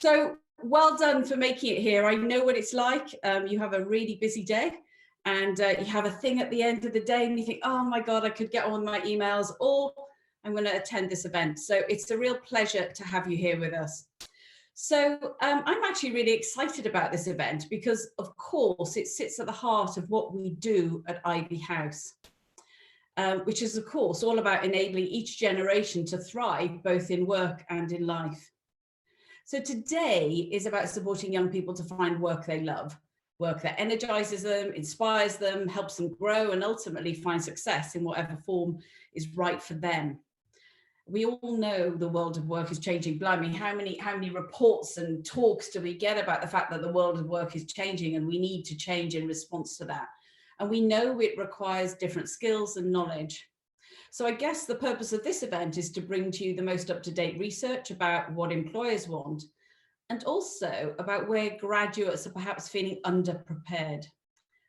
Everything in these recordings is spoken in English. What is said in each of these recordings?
So well done for making it here. I know what it's like. You have a really busy day and you have a thing at the end of the day and you think, oh my God, I could get on with my emails, or I'm going to attend this event. So it's a real pleasure to have you here with us. So I'm actually really excited about this event because, of course, it sits at the heart of what we do at Ivy House, which is, of course, all about enabling each generation to thrive both in work and in life. So today is about supporting young people to find work they love, work that energizes them, inspires them, helps them grow, and ultimately find success in whatever form is right for them. We all know the world of work is changing. Blimey, how many reports and talks do we get about the fact that the world of work is changing and we need to change in response to that? And we know it requires different skills and knowledge. So I guess the purpose of this event is to bring to you the most up-to-date research about what employers want, and also about where graduates are perhaps feeling underprepared.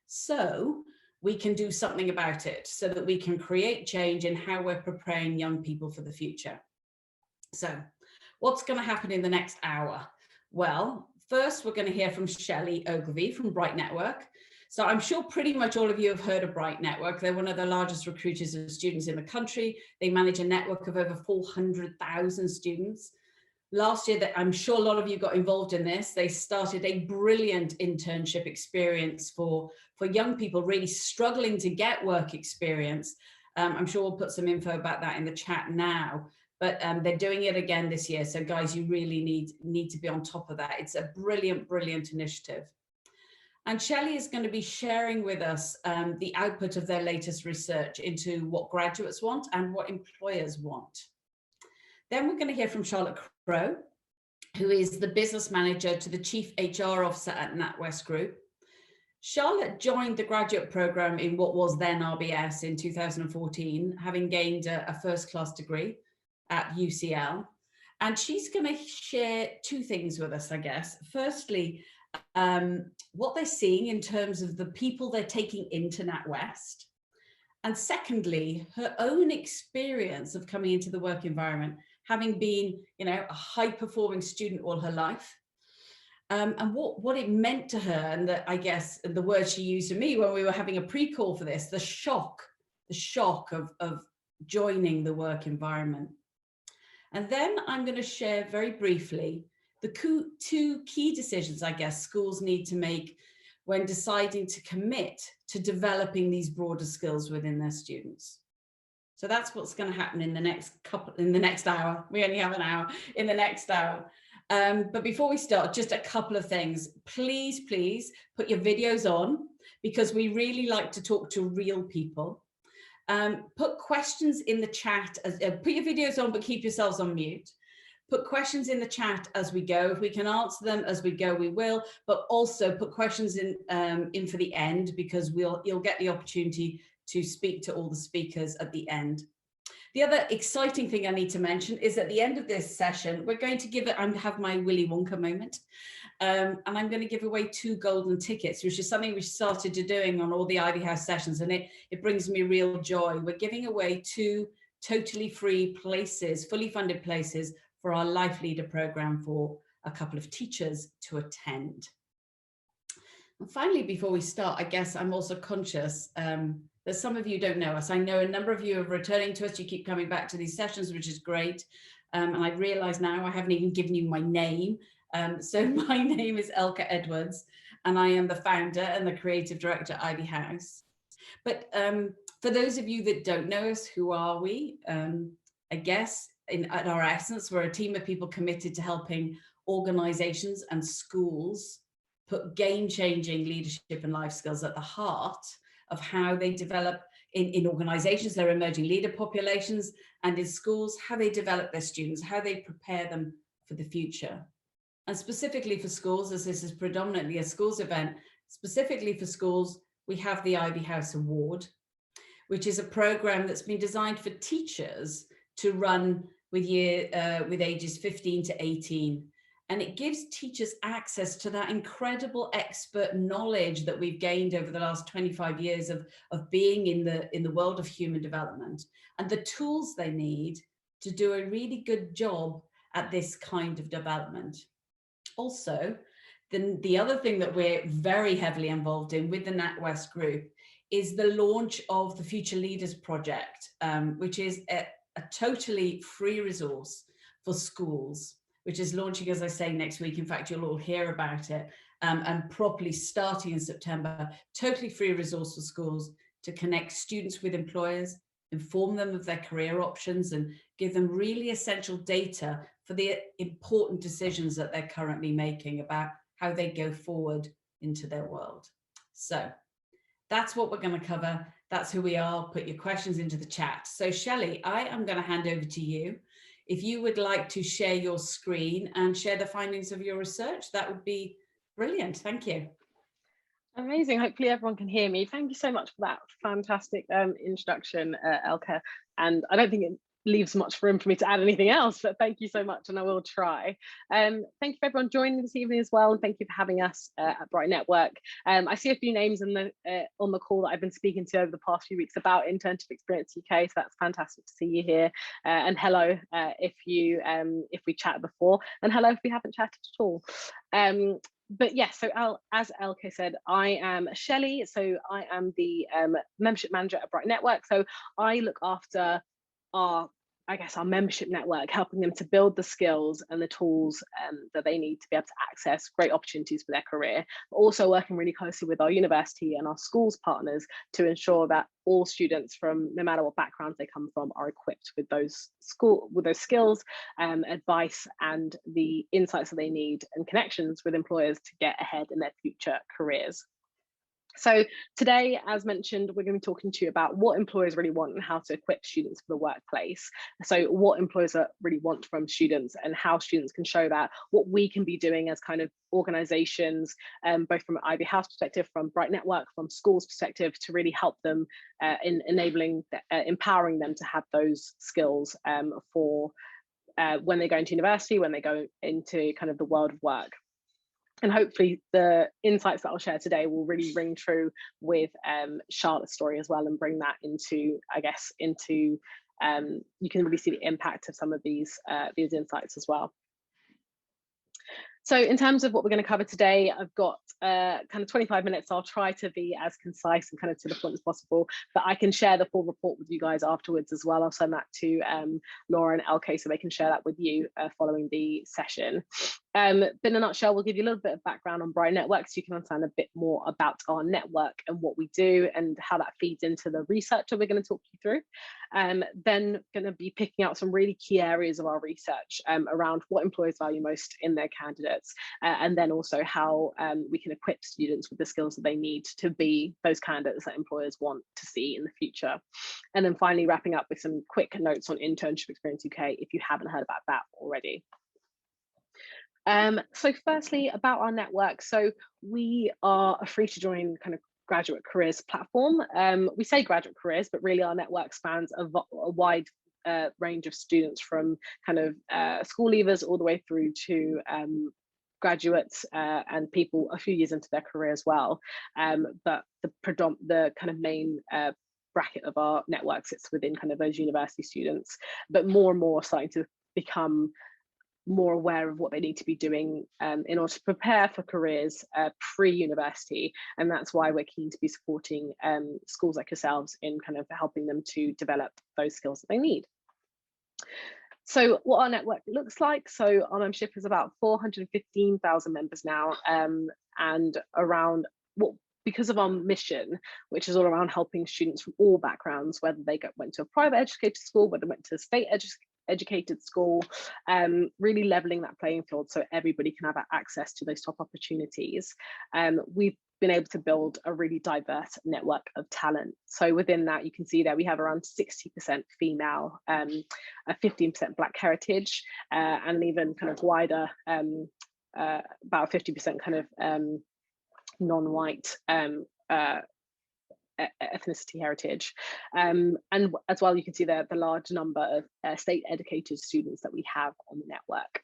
So we can do something about it so that we can create change in how we're preparing young people for the future. So what's going to happen in the next hour? Well, first, we're going to hear from Shelley Ogilvie from Bright Network. So I'm sure pretty much all of you have heard of Bright Network. They're one of the largest recruiters of students in the country. They manage a network of over 400,000 students. Last year, I'm sure a lot of you got involved in this. They started a brilliant internship experience for young people really struggling to get work experience. I'm sure we'll put some info about that in the chat now, but they're doing it again this year. So guys, you really need to be on top of that. It's a brilliant, brilliant initiative. And Shelley is going to be sharing with us the output of their latest research into what graduates want and what employers want. Then we're going to hear from Charlotte Crowe, who is the business manager to the chief HR officer at NatWest Group. Charlotte joined the graduate program in what was then RBS in 2014, having gained a first-class degree at UCL. And she's going to share two things with us, I guess. Firstly, what they're seeing in terms of the people they're taking into NatWest. And secondly, her own experience of coming into the work environment, having been, a high-performing student all her life, and what it meant to her, and I guess the word she used to me when we were having a pre-call for this, the shock of joining the work environment. And then I'm going to share very briefly the two key decisions, I guess, schools need to make when deciding to commit to developing these broader skills within their students. So that's what's going to happen in the next hour. We only have an hour in the next hour. But before we start, just a couple of things. Please put your videos on, because we really like to talk to real people. Put questions in the chat. Put your videos on, but keep yourselves on mute. Put questions in the chat as we go. If we can answer them as we go, we will. But also put questions in for the end, because you'll get the opportunity to speak to all the speakers at the end. The other exciting thing I need to mention is at the end of this session, we're going to have my Willy Wonka moment. And I'm going to give away 2 golden tickets, which is something we started doing on all the Ivy House sessions. And it brings me real joy. We're giving away 2 totally free places, fully funded places for our Life Leader program for a couple of teachers to attend. And finally, before we start, I guess I'm also conscious that some of you don't know us. I know a number of you are returning to us. You keep coming back to these sessions, which is great. And I realize now I haven't even given you my name. So my name is Elka Edwards, and I am the founder and the creative director at Ivy House. But for those of you that don't know us, who are we? I guess at our essence, we're a team of people committed to helping organizations and schools put game-changing leadership and life skills at the heart of how they develop in organizations, their emerging leader populations, and in schools, how they develop their students, how they prepare them for the future. And specifically for schools, as this is predominantly a schools event, specifically for schools, we have the Ivy House Award, which is a program that's been designed for teachers to run with ages 15 to 18. And it gives teachers access to that incredible expert knowledge that we've gained over the last 25 years of being in the world of human development, and the tools they need to do a really good job at this kind of development. Also, the other thing that we're very heavily involved in with the NatWest group is the launch of the Future Leaders Project, which is a totally free resource for schools, which is launching, as I say, next week. In fact, you'll all hear about it, and properly starting in September. Totally free resource for schools to connect students with employers, inform them of their career options, and give them really essential data for the important decisions that they're currently making about how they go forward into their world. So that's what we're going to cover. That's who we are. Put your questions into the chat. So Shelley, I am going to hand over to you. If you would like to share your screen and share the findings of your research, that would be brilliant. Thank you. Amazing. Hopefully everyone can hear me. Thank you so much for that fantastic introduction, Elke. And I don't think it leaves much room for me to add anything else, but thank you so much, and I will try. Thank you for everyone joining this evening as well, and thank you for having us at Bright Network. I see a few names in the on the call that I've been speaking to over the past few weeks about Internship Experience UK, so that's fantastic to see you here. And hello if we chatted before, and hello if we haven't chatted at all. But yes, so as Elke said, I am Shelley. So I am the membership manager at Bright Network. So I look after our membership network, helping them to build the skills and the tools that they need to be able to access great opportunities for their career. But also working really closely with our university and our schools partners to ensure that all students, from no matter what backgrounds they come from, are equipped with those skills, advice, and the insights that they need and connections with employers to get ahead in their future careers. So today, as mentioned, we're going to be talking to you about what employers really want and how to equip students for the workplace. So what employers really want from students and how students can show that, what we can be doing as kind of organizations, both from an Ivy House perspective, from Bright Network, from schools perspective, to really help them in empowering them to have those skills for when they go into university, when they go into kind of the world of work. And hopefully the insights that I'll share today will really ring true with Charlotte's story as well, and bring that into, you can really see the impact of some of these insights as well. So in terms of what we're going to cover today, I've got kind of 25 minutes. I'll try to be as concise and kind of to the point as possible, but I can share the full report with you guys afterwards as well. I'll send that to Laura and Elke so they can share that with you following the session. But in a nutshell, we'll give you a little bit of background on Bright Network so you can understand a bit more about our network and what we do and how that feeds into the research that we're going to talk you through. Then going to be picking out some really key areas of our research around what employers value most in their candidates, and then also how we can equip students with the skills that they need to be those candidates that employers want to see in the future. And then finally wrapping up with some quick notes on Internship Experience UK if you haven't heard about that already. So firstly, about our network. So we are a free to join kind of graduate careers platform. We say graduate careers, but really our network spans a wide range of students, from kind of school leavers all the way through to graduates and people a few years into their career as well. But the kind of main bracket of our network sits within kind of those university students, but more and more starting to become more aware of what they need to be doing in order to prepare for careers pre-university, and that's why we're keen to be supporting schools like yourselves in kind of helping them to develop those skills that they need. So what our network looks like, so our membership is about 415,000 members now, and around because of our mission, which is all around helping students from all backgrounds, whether they went to a private educated school, whether they went to a state educated school, really leveling that playing field so everybody can have access to those top opportunities. We've been able to build a really diverse network of talent. So within that, you can see that we have around 60% female, a 15% Black heritage, and even kind of wider, about 50% kind of non-white ethnicity heritage, and as well you can see the large number of state educated students that we have on the network.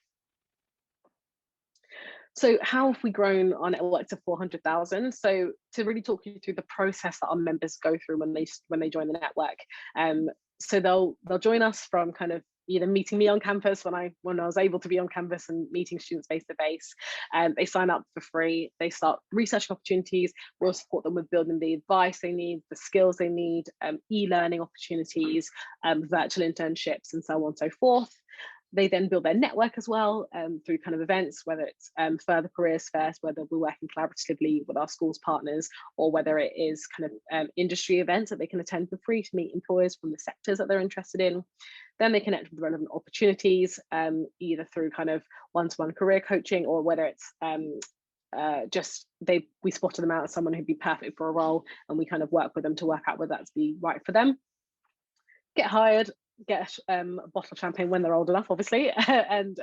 So how have we grown our network to 400,000? So to really talk you through the process that our members go through when they join the network, so they'll join us from kind of either meeting me on campus when I was able to be on campus and meeting students face to face. They sign up for free, they start researching opportunities, we'll support them with building the advice they need, the skills they need, e-learning opportunities, virtual internships, and so on and so forth. They then build their network as well through kind of events, whether it's further careers fairs, whether we're working collaboratively with our schools partners, or whether it is kind of industry events that they can attend for free to meet employers from the sectors that they're interested in. Then they connect with relevant opportunities, either through kind of one-to-one career coaching, or whether it's just we spotted them out as someone who'd be perfect for a role, and we kind of work with them to work out whether that's be right for them. Get hired, get a bottle of champagne when they're old enough, obviously, and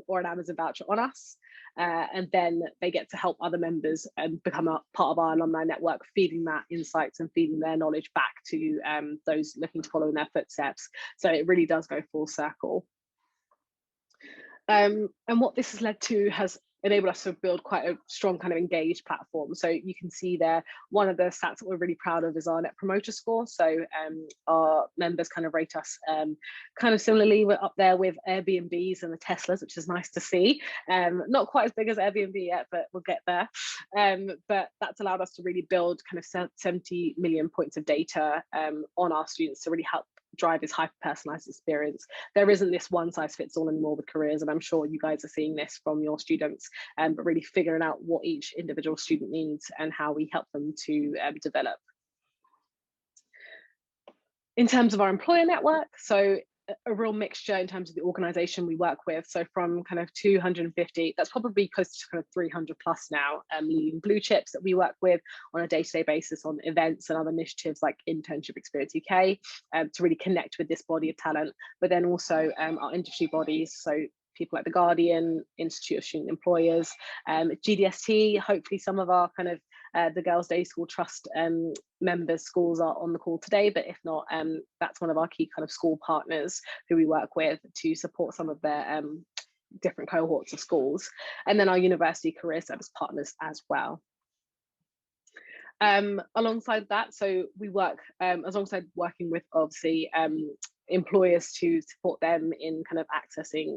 or an Amazon voucher on us. And then they get to help other members and become a part of our alumni network, feeding that insights and feeding their knowledge back to those looking to follow in their footsteps. So it really does go full circle. And what this has led to has enabled us to build quite a strong kind of engaged platform. So you can see there, one of the stats that we're really proud of is our net promoter score. So our members kind of rate us kind of similarly. We're up there with Airbnbs and the Teslas, which is nice to see. Not quite as big as Airbnb yet, but we'll get there. But that's allowed us to really build kind of 70 million points of data on our students to really help drive this hyper-personalized experience. There isn't this one size fits all anymore with careers, and I'm sure you guys are seeing this from your students, but really figuring out what each individual student needs and how we help them to develop. In terms of our employer network, so a real mixture in terms of the organization we work with. So from kind of 250, that's probably close to kind of 300 plus now, leading blue chips that we work with on a day-to-day basis on events and other initiatives like Internship Experience UK to really connect with this body of talent, but then also our industry bodies. So people like the Guardian, Institute of Student Employers, GDST, hopefully some of our kind of the Girls Day School Trust members schools are on the call today, but if not, that's one of our key kind of school partners who we work with to support some of their different cohorts of schools, and then our university career service partners as well. Alongside that, so we work alongside working with obviously employers to support them in kind of accessing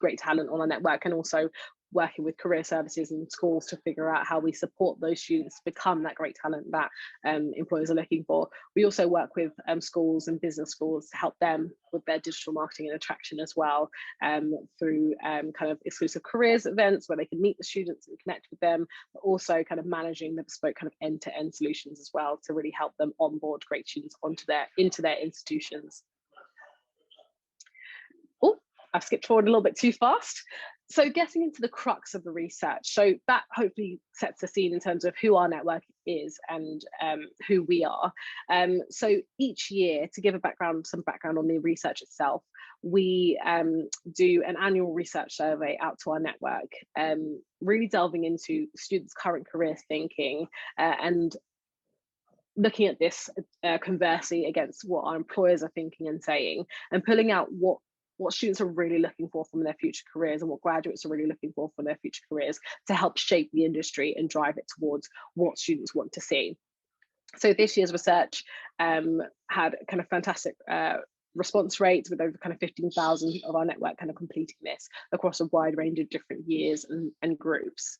great talent on our network, and also working with career services and schools to figure out how we support those students become that great talent that employers are looking for. We also work with schools and business schools to help them with their digital marketing and attraction as well, through kind of exclusive careers events where they can meet the students and connect with them, but also kind of managing the bespoke kind of end-to-end solutions as well to really help them onboard great students into their institutions. Oh, I've skipped forward a little bit too fast. So getting into the crux of the research, so that hopefully sets the scene in terms of who our network is and who we are. So each year, to give some background on the research itself, we do an annual research survey out to our network, really delving into students' current career thinking and looking at this conversely against what our employers are thinking and saying, and pulling out what students are really looking for from their future careers and what graduates are really looking for their future careers to help shape the industry and drive it towards what students want to see. So this year's research had kind of fantastic response rates with over kind of 15,000 of our network kind of completing this across a wide range of different years and groups.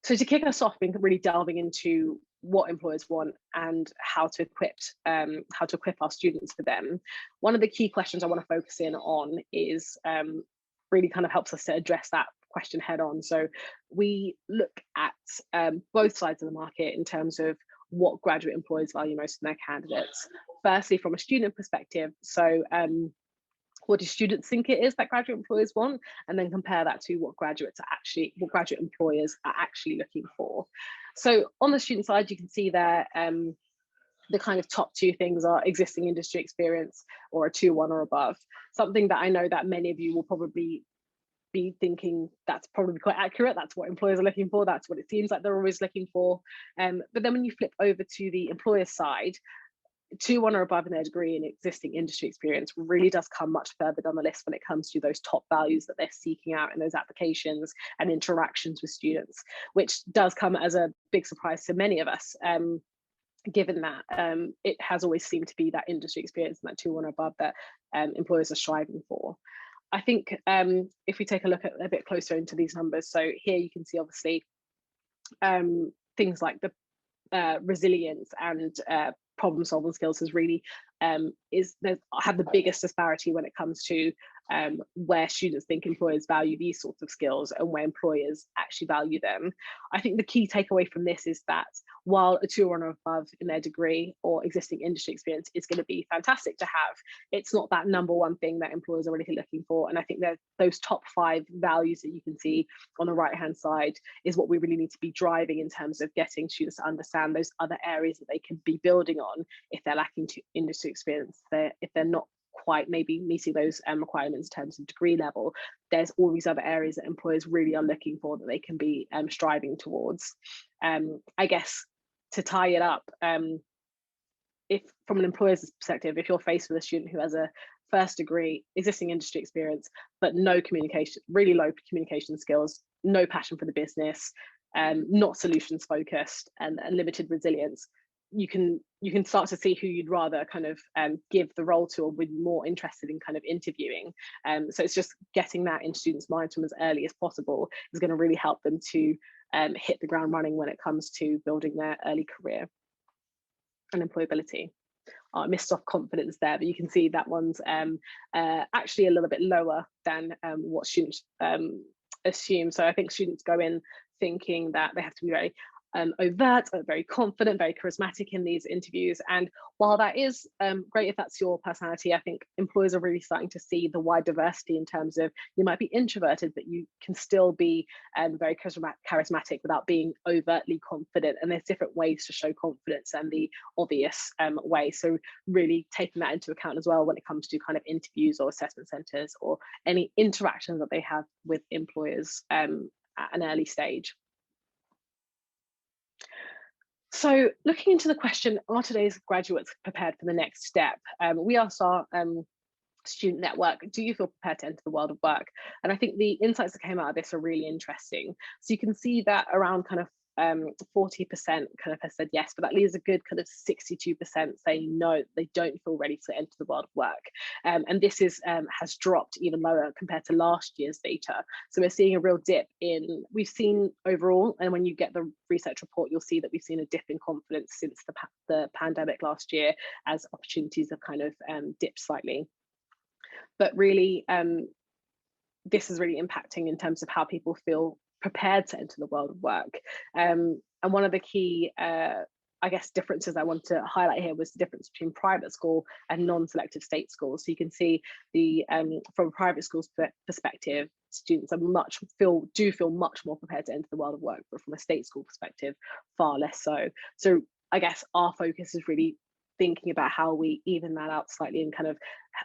So to kick us off, we've been really delving into what employers want and how to equip our students for them. One of the key questions I want to focus in on is really kind of helps us to address that question head on. So we look at both sides of the market in terms of what graduate employers value most in their candidates. Firstly, from a student perspective, so what do students think it is that graduate employers want, and then compare that to what graduate employers are actually looking for. So on the student side, you can see there the kind of top two things are existing industry experience or a 2-1 or above. Something that I know that many of you will probably be thinking that's probably quite accurate. That's what employers are looking for. That's what it seems like they're always looking for. But then when you flip over to the employer side, 2-1 or above in their degree and existing industry experience really does come much further down the list when it comes to those top values that they're seeking out in those applications and interactions with students, which does come as a big surprise to many of us. given that it has always seemed to be that industry experience and that 2-1 or above that employers are striving for. I think if we take a look at a bit closer into these numbers, so here you can see obviously things like the resilience and problem solving skills has really have the biggest disparity when it comes to where students think employers value these sorts of skills and where employers actually value them. I think the key takeaway from this is that while a 2 or above in their degree or existing industry experience is going to be fantastic to have, it's not that number one thing that employers are really looking for. And I think that those top 5 values that you can see on the right hand side is what we really need to be driving in terms of getting students to understand those other areas that they can be building on if they're lacking to industry experience. If they're not quite maybe meeting those requirements in terms of degree level, there's all these other areas that employers really are looking for that they can be striving towards. I guess to tie it up, if from an employer's perspective, if you're faced with a student who has a first degree, existing industry experience, but no communication, really low communication skills, no passion for the business, not solutions focused, and limited resilience, you can start to see who you'd rather kind of give the role to or be more interested in kind of interviewing. So it's just getting that in students' minds from as early as possible is going to really help them to hit the ground running when it comes to building their early career and employability. I missed off confidence there, but you can see that one's actually a little bit lower than what students assume. So I think students go in thinking that they have to be very overt, very confident, very charismatic in these interviews. And while that is great if that's your personality, I think employers are really starting to see the wide diversity in terms of you might be introverted, but you can still be very charismatic without being overtly confident. And there's different ways to show confidence and the obvious way. So really taking that into account as well when it comes to kind of interviews or assessment centres or any interactions that they have with employers at an early stage. So looking into the question, are today's graduates prepared for the next step? We asked our student network, do you feel prepared to enter the world of work? And I think the insights that came out of this are really interesting. So you can see that around kind of 40% kind of has said yes, but that leaves a good kind of 62% saying no, they don't feel ready to enter the world of work. And this is has dropped even lower compared to last year's data. So we're seeing a real dip in, we've seen overall, and when you get the research report, you'll see that we've seen a dip in confidence since the pandemic last year as opportunities have kind of dipped slightly. But really, this is really impacting in terms of how people feel prepared to enter the world of work. And one of the key, I guess, differences I want to highlight here was the difference between private school and non-selective state schools. So you can see the from a private school's perspective, students are do feel much more prepared to enter the world of work, but from a state school perspective, far less so. So I guess our focus is really thinking about how we even that out slightly and kind of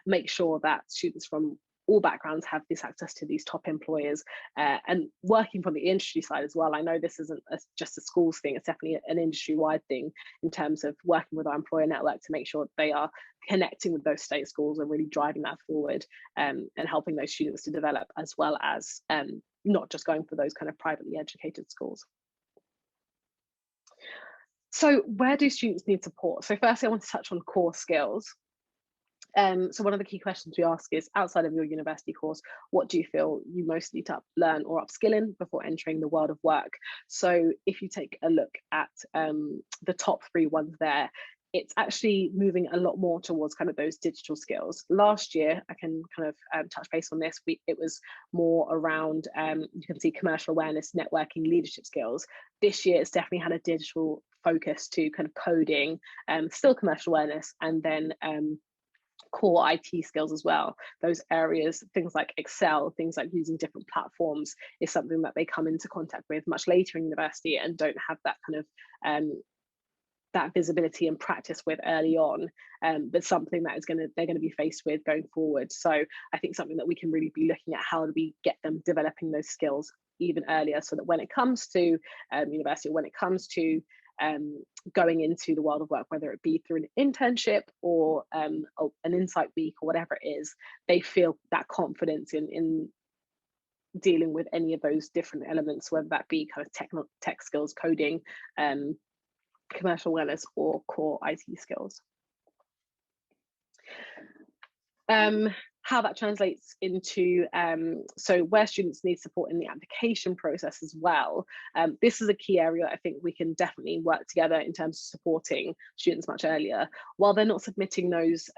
make sure that students from all backgrounds have this access to these top employers, and working from the industry side as well. I know this isn't just a schools thing, it's definitely an industry-wide thing in terms of working with our employer network to make sure that they are connecting with those state schools and really driving that forward, and helping those students to develop, as well as not just going for those kind of privately educated schools. So where do students need support? So firstly, I want to touch on core skills. So one of the key questions we ask is, outside of your university course, what do you feel you most need to learn or upskill in before entering the world of work? So if you take a look at the top 3 ones there, it's actually moving a lot more towards kind of those digital skills. Last year, I can kind of touch base on this, it was more around, you can see commercial awareness, networking, leadership skills. This year, it's definitely had a digital focus to kind of coding, still commercial awareness, and then core IT skills as well. Those areas, things like Excel, things like using different platforms, is something that they come into contact with much later in university and don't have that kind of that visibility and practice with early on, but something that they're going to be faced with going forward. So I think something that we can really be looking at, how do we get them developing those skills even earlier, so that when it comes to university, when it comes to going into the world of work, whether it be through an internship or an insight week or whatever it is, they feel that confidence in dealing with any of those different elements, whether that be kind of tech skills, coding, commercial awareness or core IT skills. How that translates into, so where students need support in the application process as well. This is a key area I think we can definitely work together in terms of supporting students much earlier. While they're not submitting those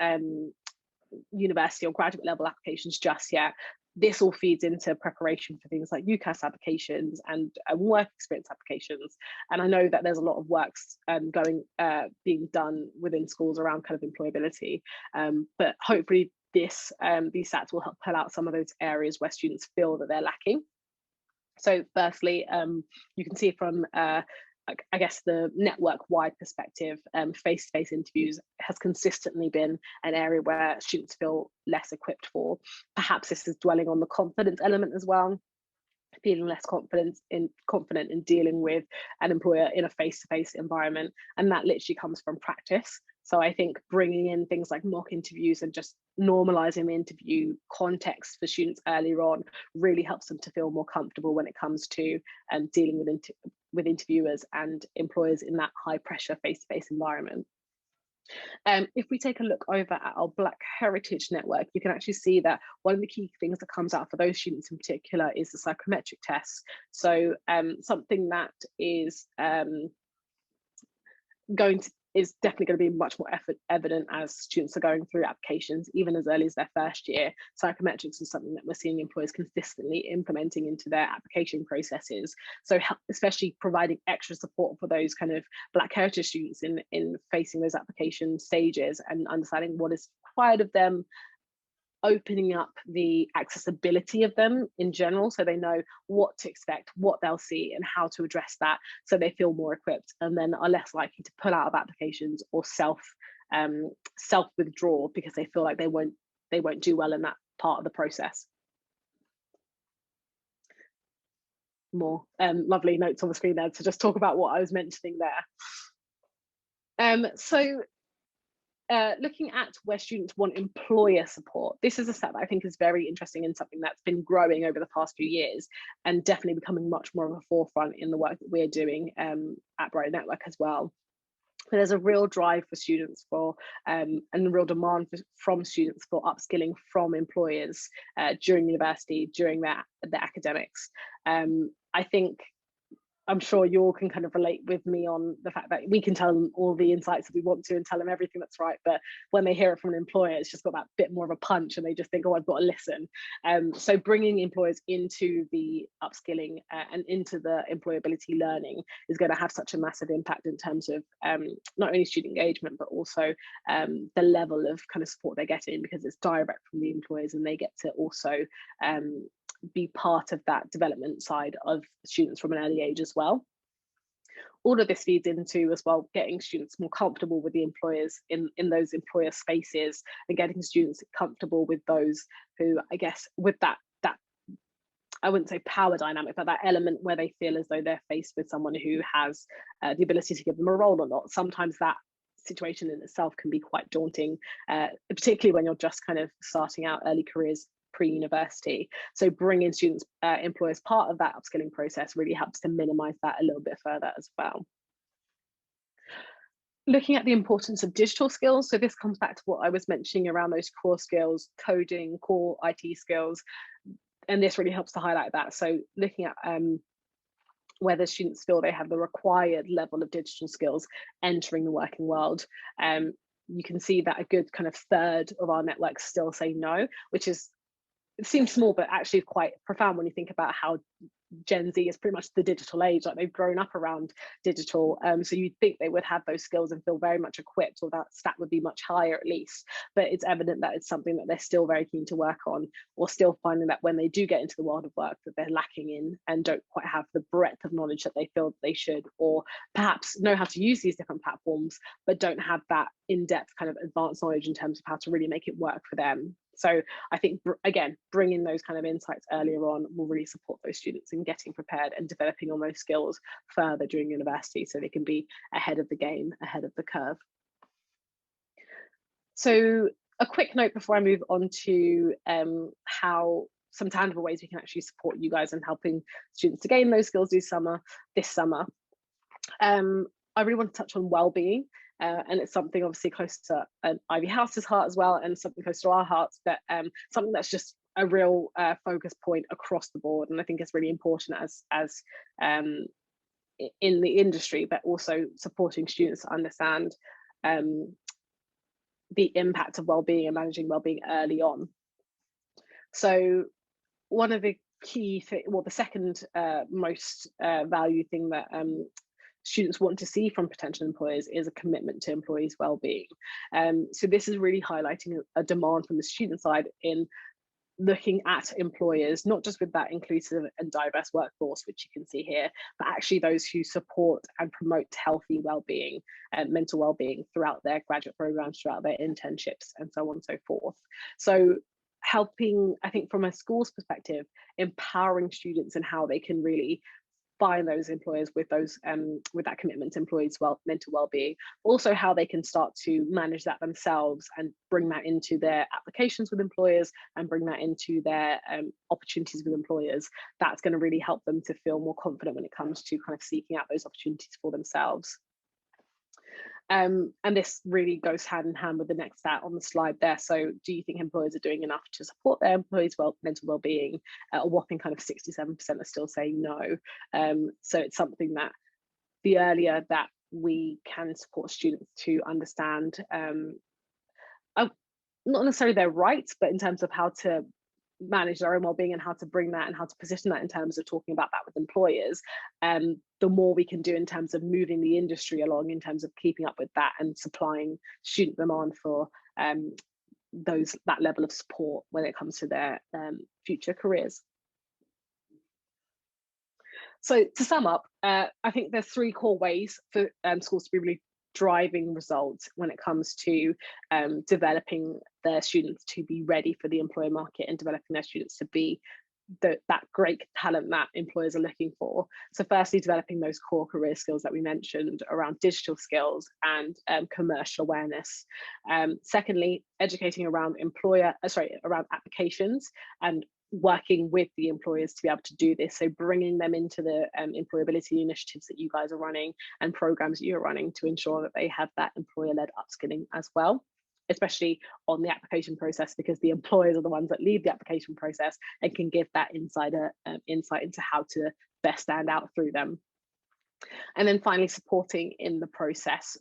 university or graduate level applications just yet, this all feeds into preparation for things like UCAS applications and work experience applications. And I know that there's a lot of works being done within schools around kind of employability, but hopefully these stats will help pull out some of those areas where students feel that they're lacking. So firstly, you can see from I guess the network-wide perspective, face-to-face interviews has consistently been an area where students feel less equipped for. Perhaps this is dwelling on the confidence element as well, feeling less confident in dealing with an employer in a face-to-face environment, and that literally comes from practice. So I think bringing in things like mock interviews and just normalizing the interview context for students earlier on really helps them to feel more comfortable when it comes to dealing with interviewers and employers in that high pressure face-to-face environment. If we take a look over at our Black Heritage Network, you can actually see that one of the key things that comes out for those students in particular is the psychometric tests. So something that is definitely going to be much more evident as students are going through applications, even as early as their first year. Psychometrics is something that we're seeing employers consistently implementing into their application processes. So especially providing extra support for those kind of Black Heritage students in facing those application stages and understanding what is required of them, opening up the accessibility of them in general, so they know what to expect, what they'll see, and how to address that, so they feel more equipped and then are less likely to pull out of applications or self withdraw because they feel like they won't do well in that part of the process. More lovely notes on the screen there to just talk about what I was mentioning there. Looking at where students want employer support, this is a stat that I think is very interesting and something that's been growing over the past few years and definitely becoming much more of a forefront in the work that we're doing at Bright Network as well. But there's a real drive for students and a real demand from students for upskilling from employers during university, during their academics. I'm sure you all can kind of relate with me on the fact that we can tell them all the insights that we want to and tell them everything that's right, but when they hear it from an employer, it's just got that bit more of a punch and they just think, oh, I've got to listen. So bringing employers into the upskilling and into the employability learning is going to have such a massive impact in terms of not only student engagement, but also the level of kind of support they're getting, because it's direct from the employers and they get to also be part of that development side of students from an early age as well. All of this feeds into as well getting students more comfortable with the employers in those employer spaces and getting students comfortable with those who, I guess, with that I wouldn't say power dynamic, but that element where they feel as though they're faced with someone who has the ability to give them a role or not. Sometimes that situation in itself can be quite daunting, particularly when you're just kind of starting out early careers pre-university. So bringing students, employers part of that upskilling process really helps to minimize that a little bit further as well. Looking at the importance of digital skills, so this comes back to what I was mentioning around those core skills, coding, core IT skills, and this really helps to highlight that. So looking at whether students feel they have the required level of digital skills entering the working world. You can see that a good kind of third of our networks still say no, which is, it seems small, but actually quite profound when you think about how Gen Z is pretty much the digital age, like they've grown up around digital. So you'd think they would have those skills and feel very much equipped, or that stat would be much higher at least. But it's evident that it's something that they're still very keen to work on, or still finding that when they do get into the world of work that they're lacking in and don't quite have the breadth of knowledge that they feel that they should, or perhaps know how to use these different platforms, but don't have that in-depth kind of advanced knowledge in terms of how to really make it work for them. So I think, again, bringing those kind of insights earlier on will really support those students in getting prepared and developing on those skills further during university, so they can be ahead of the game, ahead of the curve. So a quick note before I move on to how some tangible ways we can actually support you guys in helping students to gain those skills this summer. I really want to touch on well-being, and it's something obviously close to Ivy House's heart as well, and something close to our hearts, but something that's just a real focus point across the board, and I think it's really important as in the industry, but also supporting students to understand the impact of well-being and managing well-being early on. So one of the key the second most valued thing that students want to see from potential employers is a commitment to employees' well-being. So this is really highlighting a demand from the student side in looking at employers, not just with that inclusive and diverse workforce, which you can see here, but actually those who support and promote healthy well-being and mental well-being throughout their graduate programs, throughout their internships, and so on and so forth. So helping, I think from a school's perspective, empowering students and how they can really find those employers with those with that commitment to employees' mental well-being, also how they can start to manage that themselves and bring that into their applications with employers and bring that into their opportunities with employers. That's going to really help them to feel more confident when it comes to kind of seeking out those opportunities for themselves. And this really goes hand in hand with the next stat on the slide there. So do you think employers are doing enough to support their employees' mental well-being? A whopping kind of 67% are still saying no. So it's something that the earlier that we can support students to understand not necessarily their rights, but in terms of how to manage their own well-being and how to bring that and how to position that in terms of talking about that with employers, the more we can do in terms of moving the industry along in terms of keeping up with that and supplying student demand for that level of support when it comes to their future careers. So to sum up, I think there's 3 core ways for schools to be really driving results when it comes to developing their students to be ready for the employer market and developing their students to be that great talent that employers are looking for. So firstly, developing those core career skills that we mentioned around digital skills and commercial awareness. Secondly, educating around around applications and working with the employers to be able to do this. So bringing them into the employability initiatives that you guys are running and programs that you're running to ensure that they have that employer-led upskilling as well, especially on the application process, because the employers are the ones that lead the application process and can give that insight into how to best stand out through them. And then finally, supporting in the process.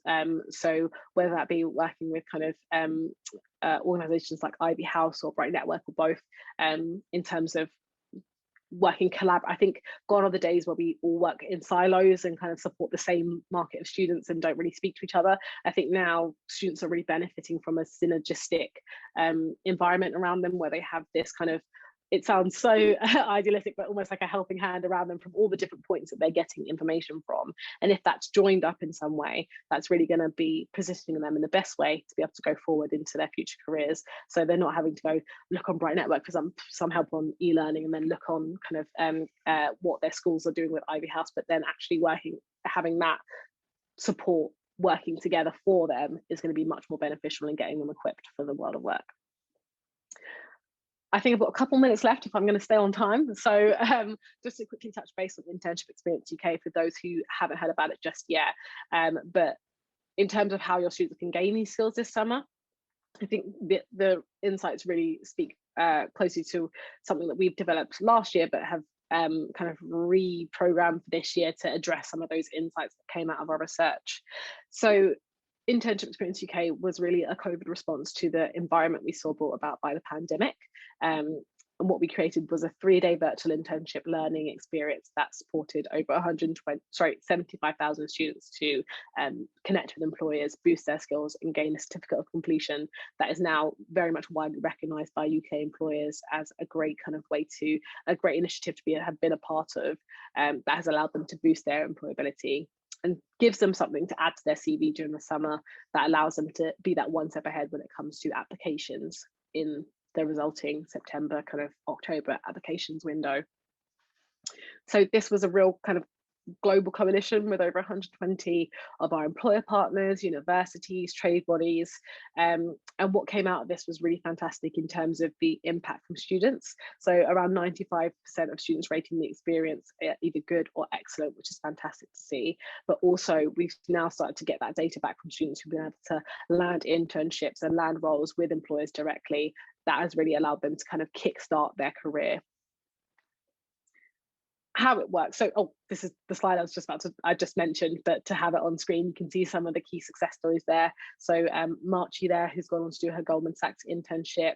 So whether that be working with kind of organizations like Ivy House or Bright Network or both, in terms of working I think gone are the days where we all work in silos and kind of support the same market of students and don't really speak to each other. I think now students are really benefiting from a synergistic environment around them where they have this kind of, it sounds so idealistic, but almost like a helping hand around them from all the different points that they're getting information from. And if that's joined up in some way, that's really going to be positioning them in the best way to be able to go forward into their future careers. So they're not having to go look on Bright Network for some help on e-learning and then look on kind of what their schools are doing with Ivy House, but then actually having that support working together for them is going to be much more beneficial in getting them equipped for the world of work. I think I've got a couple minutes left if I'm going to stay on time. So just to quickly touch base on Internship Experience UK for those who haven't heard about it just yet. But in terms of how your students can gain these skills this summer, I think the insights really speak closely to something that we've developed last year, but have kind of reprogrammed this year to address some of those insights that came out of our research. So Internship Experience UK was really a COVID response to the environment we saw brought about by the pandemic. And what we created was a 3-day virtual internship learning experience that supported over 75,000 students to connect with employers, boost their skills and gain a certificate of completion that is now very much widely recognised by UK employers as a great kind of a great initiative to have been a part of, that has allowed them to boost their employability and gives them something to add to their CV during the summer that allows them to be that one step ahead when it comes to applications in the resulting September, kind of October applications window. So this was a real kind of global coalition with over 120 of our employer partners, universities, trade bodies. And what came out of this was really fantastic in terms of the impact from students. So around 95% of students rating the experience either good or excellent, which is fantastic to see. But also we've now started to get that data back from students who've been able to land internships and land roles with employers directly. That has really allowed them to kind of kickstart their career. How it works. So, this is the slide I just mentioned, but to have it on screen, you can see some of the key success stories there. So Marchi there, who's gone on to do her Goldman Sachs internship,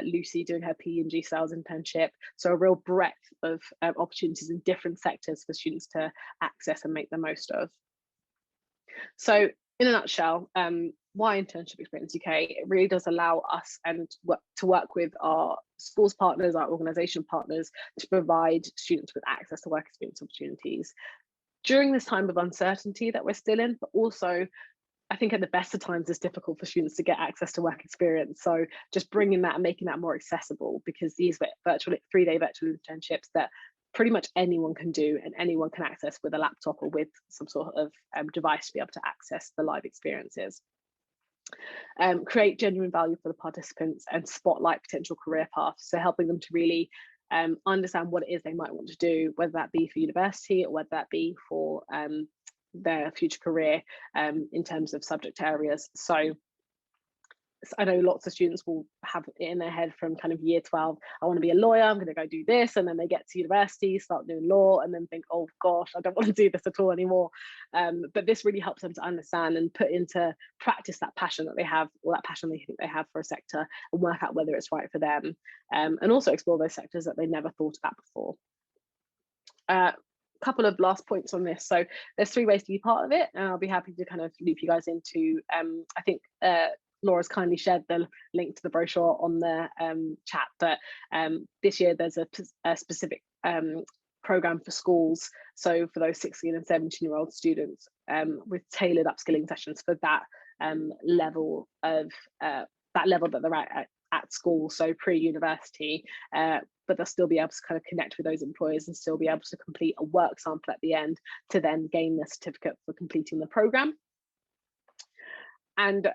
Lucy doing her P&G sales internship. So a real breadth of opportunities in different sectors for students to access and make the most of. So in a nutshell, why Internship Experience UK? It really does allow us to work with our schools partners, our organisation partners, to provide students with access to work experience opportunities during this time of uncertainty that we're still in, but also I think at the best of times it's difficult for students to get access to work experience. So just bringing that and making that more accessible, because these virtual 3-day virtual internships that pretty much anyone can do and anyone can access with a laptop or with some sort of device to be able to access the live experiences. Create genuine value for the participants and spotlight potential career paths. So helping them to really understand what it is they might want to do, whether that be for university or whether that be for their future career in terms of subject areas. So I know lots of students will have it in their head from kind of year 12, I want to be a lawyer, I'm going to go do this, and then they get to university, start doing law, and then think, oh gosh, I don't want to do this at all anymore. But this really helps them to understand and put into practice that passion that they have, or that passion they think they have for a sector, and work out whether it's right for them, and also explore those sectors that they never thought about before. Couple of last points on this. So there's 3 ways to be part of it, and I'll be happy to kind of loop you guys into, I think Laura's kindly shared the link to the brochure on the chat, but this year there's a specific program for schools, so for those 16 and 17-year-old students, with tailored upskilling sessions for that level that they're at school, so pre-university, but they'll still be able to kind of connect with those employers and still be able to complete a work sample at the end to then gain the certificate for completing the program. And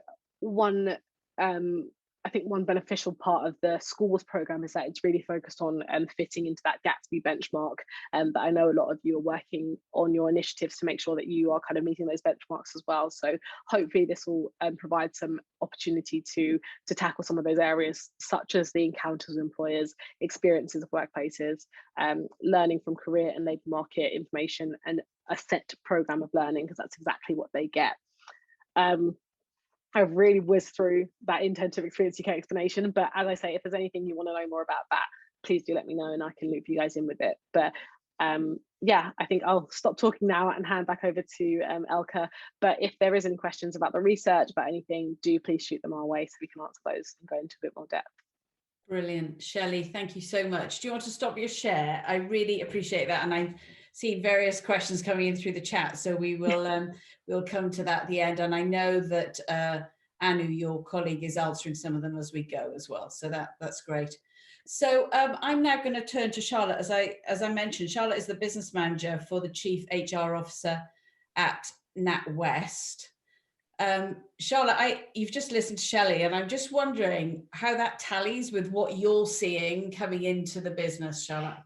I think one beneficial part of the schools program is that it's really focused on fitting into that Gatsby benchmark, but I know a lot of you are working on your initiatives to make sure that you are kind of meeting those benchmarks as well. So hopefully this will provide some opportunity to tackle some of those areas, such as the encounters with employers, experiences of workplaces, learning from career and labour market information, and a set program of learning, because that's exactly what they get. I've really whizzed through that Internship Experience UK explanation, but as I say, if there's anything you want to know more about that, please do let me know and I can loop you guys in with it. But yeah, I think I'll stop talking now and hand back over to Elke. But if there is any questions about the research, about anything, do please shoot them our way so we can answer those and go into a bit more depth. Brilliant. Shelley, thank you so much. Do you want to stop your share? I really appreciate that. And I see various questions coming in through the chat, so we will we'll come to that at the end. And I know that Anu, your colleague, is answering some of them as we go as well. So that's great. So I'm now going to turn to Charlotte. As I mentioned, Charlotte is the business manager for the Chief HR Officer at NatWest. Charlotte, you've just listened to Shelley, and I'm just wondering how that tallies with what you're seeing coming into the business, Charlotte.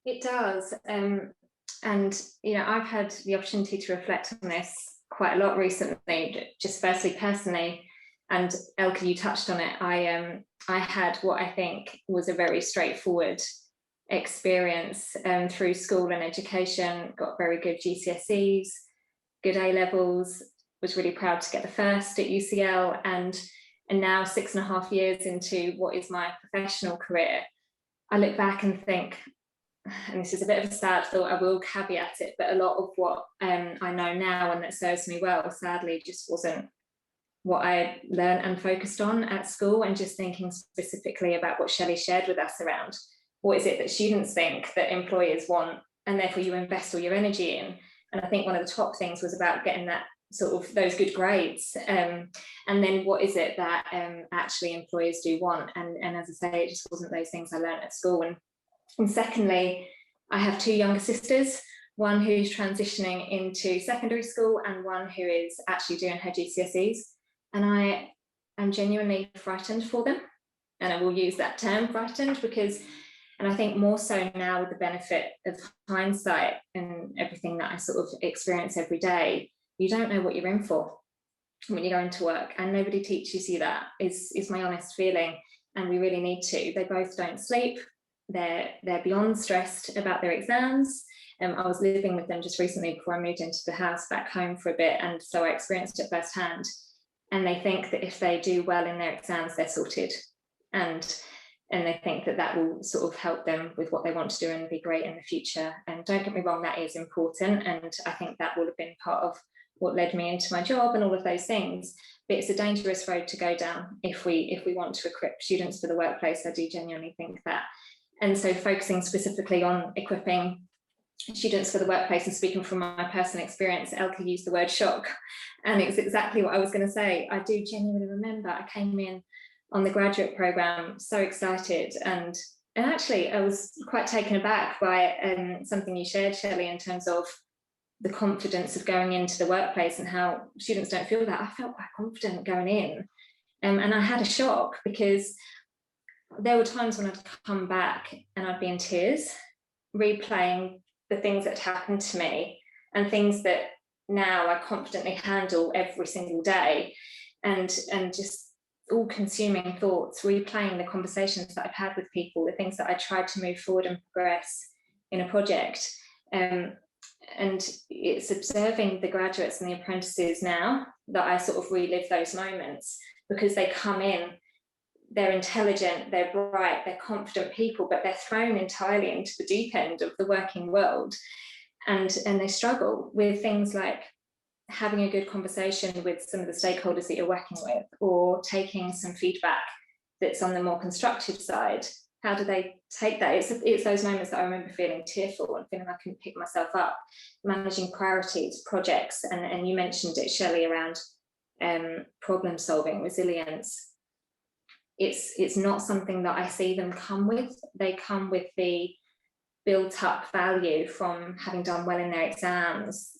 It does, and I've had the opportunity to reflect on this quite a lot recently, just firstly personally, and Elke, you touched on it. I had what I think was a very straightforward experience through school and education, got very good GCSEs, good A-levels, was really proud to get the first at UCL, and now 6.5 years into what is my professional career, I look back and think, and this is a bit of a sad thought, I will caveat it, but a lot of what I know now and that serves me well, sadly, just wasn't what I learned and focused on at school. And just thinking specifically about what Shelley shared with us around what is it that students think that employers want, and therefore you invest all your energy in. And I think one of the top things was about getting that sort of those good grades, and then what is it that actually employers do want, and as I say, it just wasn't those things I learned at school. And secondly, I have 2 younger sisters, one who's transitioning into secondary school and one who is actually doing her GCSEs. And I am genuinely frightened for them. And I will use that term, frightened, because, and I think more so now with the benefit of hindsight and everything that I sort of experience every day, you don't know what you're in for when you go into work, and nobody teaches you that, is my honest feeling. And we really need to. They both don't sleep. They're beyond stressed about their exams. I was living with them just recently before I moved into the house back home for a bit, and so I experienced it firsthand. And they think that if they do well in their exams, they're sorted, and they think that that will sort of help them with what they want to do and be great in the future. And don't get me wrong, that is important, and I think that will have been part of what led me into my job and all of those things. But it's a dangerous road to go down if we want to equip students for the workplace. I do genuinely think that. And so focusing specifically on equipping students for the workplace, and speaking from my personal experience, Elke used the word shock, and it's exactly what I was going to say. I do genuinely remember I came in on the graduate programme so excited, and actually I was quite taken aback by something you shared, Shelley, in terms of the confidence of going into the workplace and how students don't feel that. I felt quite confident going in, and I had a shock because there were times when I'd come back and I'd be in tears, replaying the things that happened to me and things that now I confidently handle every single day, and just all consuming thoughts, replaying the conversations that I've had with people, the things that I tried to move forward and progress in a project. And it's observing the graduates and the apprentices now that I sort of relive those moments, because they come in, they're intelligent, they're bright, they're confident people, but they're thrown entirely into the deep end of the working world, and they struggle with things like having a good conversation with some of the stakeholders that you're working with, or taking some feedback that's on the more constructive side. How do they take that? It's those moments that I remember feeling tearful and feeling I couldn't pick myself up, managing priorities, projects, and you mentioned it, Shelley, around problem solving, resilience. It's not something that I see them come with. They come with the built up value from having done well in their exams.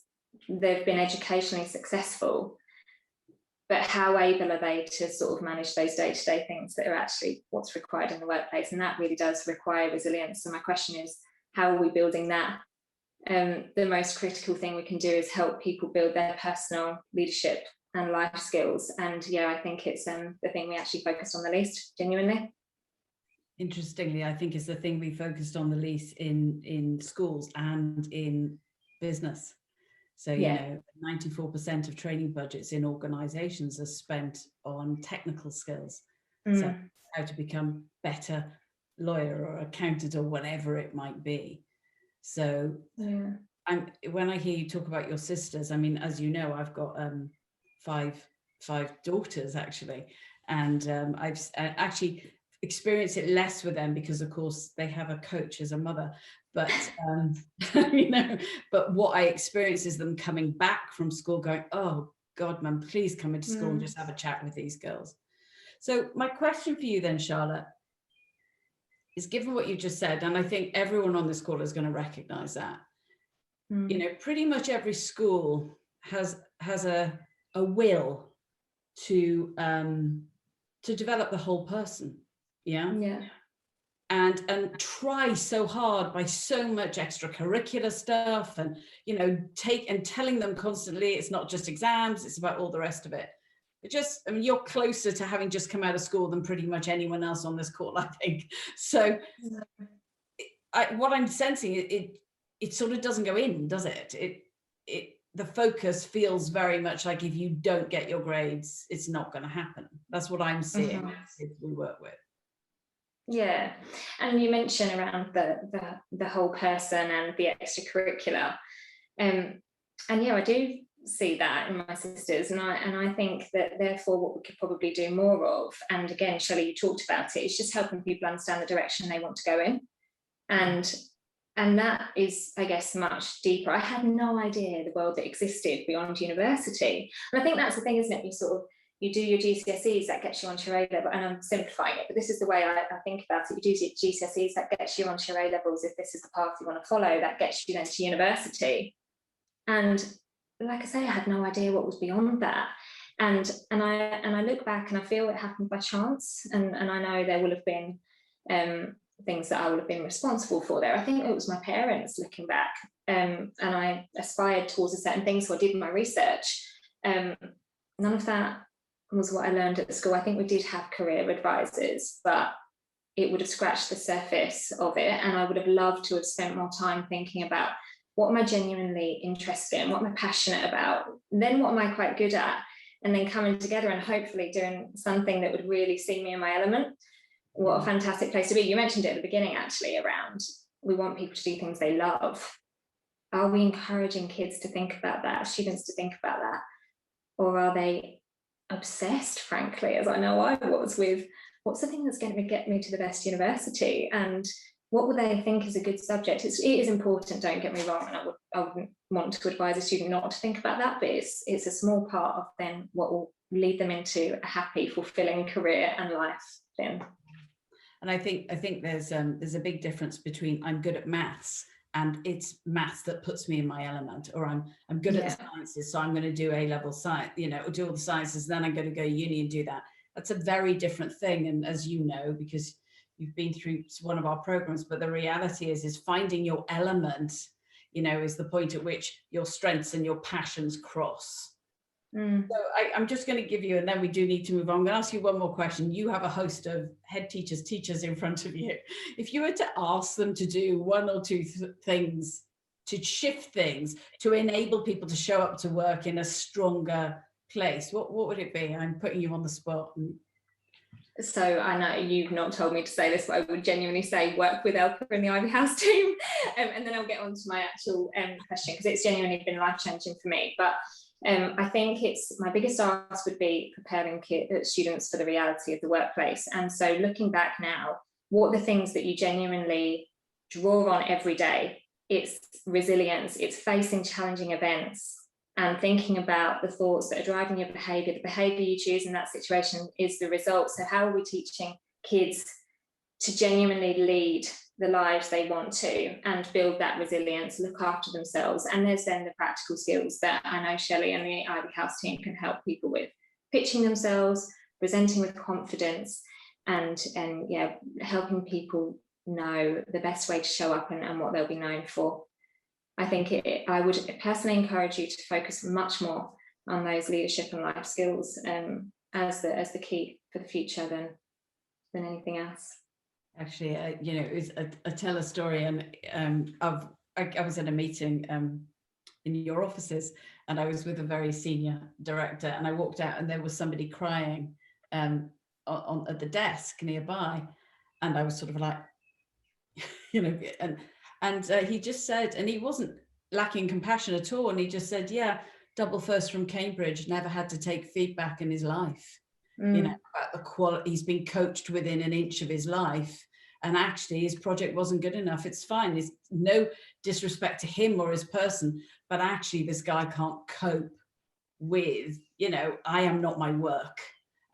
They've been educationally successful, but how able are they to sort of manage those day-to-day things that are actually what's required in the workplace? And that really does require resilience. So my question is, how are we building that? The most critical thing we can do is help people build their personal leadership and life skills. And yeah, I think it's the thing we actually focused on the least, genuinely. Interestingly, I think it's the thing we focused on the least in schools and in business. So, yeah. 94% of training budgets in organizations are spent on technical skills. So how to become better lawyer or accountant or whatever it might be. So when I hear you talk about your sisters, I mean, as you know, I've got five daughters actually, and I've actually experienced it less with them because of course they have a coach as a mother, but but what I experience is them coming back from school going, oh God, Mum, please come into school and just have a chat with these girls. So my question for you then, Charlotte, is, given what you just said, and I think everyone on this call is going to recognize that, pretty much every school has a will to develop the whole person. Yeah. And try so hard by so much extracurricular stuff, and telling them constantly it's not just exams, it's about all the rest of it. But you're closer to having just come out of school than pretty much anyone else on this call, I think. So what I'm sensing, it sort of doesn't go in, does it? The focus feels very much like if you don't get your grades, it's not going to happen. That's what I'm seeing with kids we work with. Yeah, and you mentioned around the whole person and the extracurricular, and yeah, I do see that in my sisters, and I think that therefore what we could probably do more of, and again, Shelley, you talked about it, is just helping people understand the direction they want to go in, and that is, I guess, much deeper. I had no idea the world that existed beyond university, and I think that's the thing, isn't it? You sort of you do your GCSEs, that gets you onto your A level, and I'm simplifying it, but this is the way I think about it. You do your GCSEs, that gets you onto your A levels. If this is the path you want to follow, that gets you then to university. And like I say, I had no idea what was beyond that. And I look back and I feel it happened by chance. And I know there will have been things that I would have been responsible for there. I think it was my parents looking back, and I aspired towards a certain thing, so I did my research. None of that was what I learned at school. I think we did have career advisors, but it would have scratched the surface of it, and I would have loved to have spent more time thinking about what am I genuinely interested in, what am I passionate about, then what am I quite good at, and then coming together and hopefully doing something that would really see me in my element. What a fantastic place to be. You mentioned it at the beginning, actually, around we want people to do things they love. Are we encouraging kids to think about that, students to think about that? Or are they obsessed, frankly, as I know I was, with what's the thing that's going to get me to the best university? And what will they think is a good subject? It is important, don't get me wrong, and I wouldn't want to advise a student not to think about that, but it's a small part of then what will lead them into a happy, fulfilling career and life then. And I think there's a big difference between I'm good at maths and it's maths that puts me in my element, or I'm good at the sciences, so I'm going to do A-level science, or do all the sciences, then I'm going to go to uni and do that. That's a very different thing. And as you know, because you've been through one of our programs, but the reality is finding your element, is the point at which your strengths and your passions cross. So I'm just going to give you, and then we do need to move on. I'm going to ask you one more question. You have a host of head teachers in front of you. If you were to ask them to do one or two things, to shift things, to enable people to show up to work in a stronger place, what would it be? I'm putting you on the spot. So I know you've not told me to say this, but I would genuinely say work with Elka and the Ivy House team. And then I'll get on to my actual question, because it's genuinely been life-changing for me. But I think my biggest ask would be preparing students for the reality of the workplace. And so looking back now, what are the things that you genuinely draw on every day? It's resilience, it's facing challenging events, and thinking about the thoughts that are driving your behaviour. The behaviour you choose in that situation is the result. So how are we teaching kids to genuinely lead the lives they want to and build that resilience, look after themselves? And there's then the practical skills that I know Shelley and the Ivy House team can help people with: pitching themselves, presenting with confidence, and helping people know the best way to show up and what they'll be known for. I think I would personally encourage you to focus much more on those leadership and life skills as the key for the future than anything else. Actually, I tell a story, and I was in a meeting in your offices, and I was with a very senior director, and I walked out, and there was somebody crying at the desk nearby, and I was sort of like, and he just said, and he wasn't lacking compassion at all, and he just said, yeah, double first from Cambridge, never had to take feedback in his life. About the quality, he's been coached within an inch of his life, and actually his project wasn't good enough. It's fine, it's no disrespect to him or his person, but actually this guy can't cope with, I am not my work.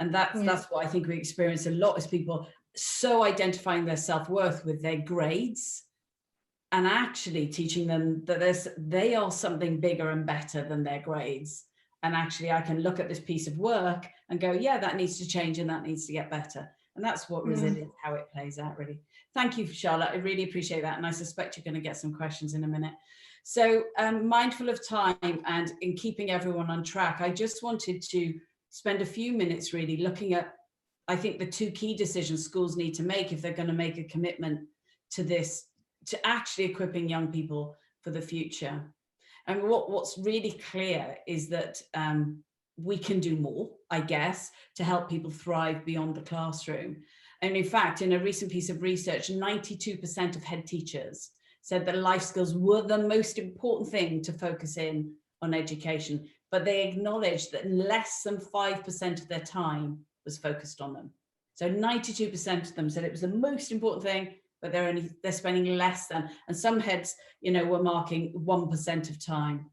And that's what I think we experience a lot, is people so identifying their self-worth with their grades, and actually teaching them that they are something bigger and better than their grades. And actually I can look at this piece of work and go, yeah, that needs to change and that needs to get better. And that's what resilience, how it plays out, really. Thank you, Charlotte. I really appreciate that. And I suspect you're going to get some questions in a minute. So mindful of time and in keeping everyone on track, I just wanted to spend a few minutes really looking at, I think, the two key decisions schools need to make if they're going to make a commitment to this, to actually equipping young people for the future. And what's really clear is that we can do more, I guess, to help people thrive beyond the classroom. And in fact, in a recent piece of research, 92% of head teachers said that life skills were the most important thing to focus in on education, but they acknowledged that less than 5% of their time was focused on them. So 92% of them said it was the most important thing, but they're spending less than, and some heads, were marking 1% of time.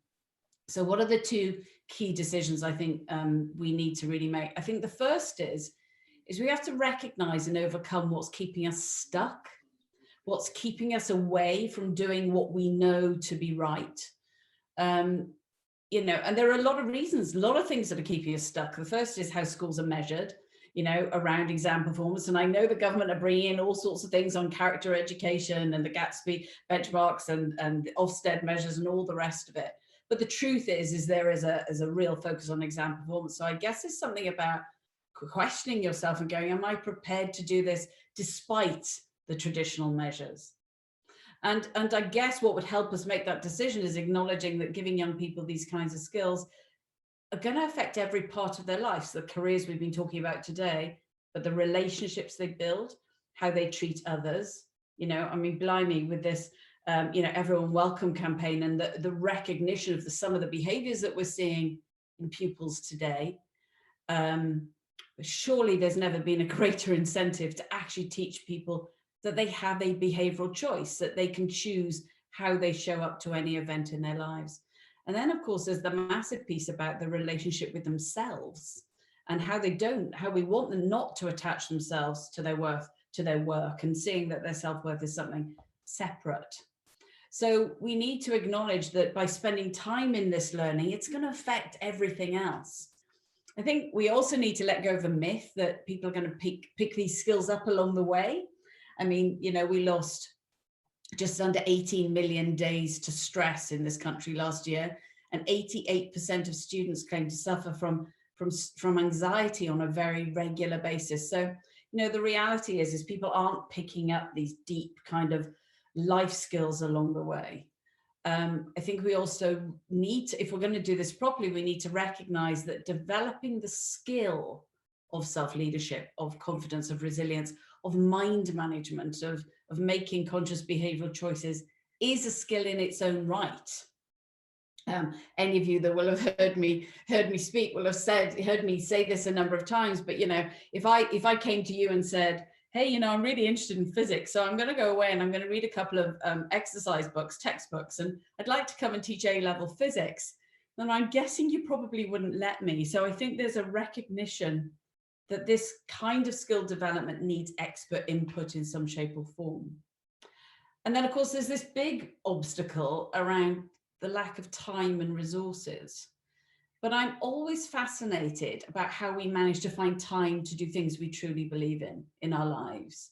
So what are the two key decisions I think we need to really make. I think the first is we have to recognize and overcome what's keeping us stuck, what's keeping us away from doing what we know to be right. You know, and there are a lot of reasons, a lot of things that are keeping us stuck. The first is how schools are measured, you know, around exam performance. And I know the government are bringing in all sorts of things on character education and the Gatsby benchmarks and the Ofsted measures and all the rest of it. But the truth is there is a real focus on exam performance. So I guess it's something about questioning yourself and going, am I prepared to do this despite the traditional measures? And I guess what would help us make that decision is acknowledging that giving young people these kinds of skills are going to affect every part of their lives, the careers we've been talking about today, but the relationships they build, how they treat others. You know, I mean, blimey, with this, you know, Everyone Welcome campaign and the recognition of some of the behaviors that we're seeing in pupils today, surely there's never been a greater incentive to actually teach people that they have a behavioral choice, that they can choose how they show up to any event in their lives. And then, of course, there's the massive piece about the relationship with themselves and how we want them not to attach themselves to their work and seeing that their self-worth is something separate. So we need to acknowledge that by spending time in this learning, it's going to affect everything else. I think we also need to let go of the myth that people are going to pick these skills up along the way. I mean, you know, we lost just under 18 million days to stress in this country last year, and 88% of students claim to suffer from anxiety on a very regular basis. So, you know, the reality is people aren't picking up these deep kind of life skills along the way. I think we also need to, if we're going to do this properly, we need to recognize that developing the skill of self-leadership, of confidence, of resilience, of mind management, of making conscious behavioral choices is a skill in its own right. Any of you that will have heard me speak will have heard me say this a number of times, but you know, if I came to you and said, hey, you know, I'm really interested in physics, so I'm going to go away and I'm going to read a couple of exercise books, textbooks, and I'd like to come and teach A-level physics, then I'm guessing you probably wouldn't let me. So I think there's a recognition that this kind of skill development needs expert input in some shape or form. And then, of course, there's this big obstacle around the lack of time and resources. But I'm always fascinated about how we manage to find time to do things we truly believe in our lives.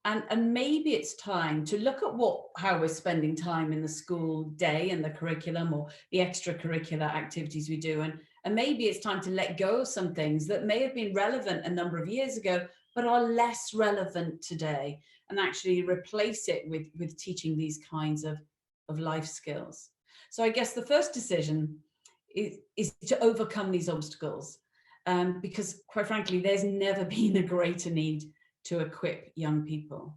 And maybe it's time to look at how we're spending time in the school day and the curriculum or the extracurricular activities we do. And maybe it's time to let go of some things that may have been relevant a number of years ago, but are less relevant today, and actually replace it with teaching these kinds of life skills. So I guess the first decision is to overcome these obstacles, because quite frankly, there's never been a greater need to equip young people.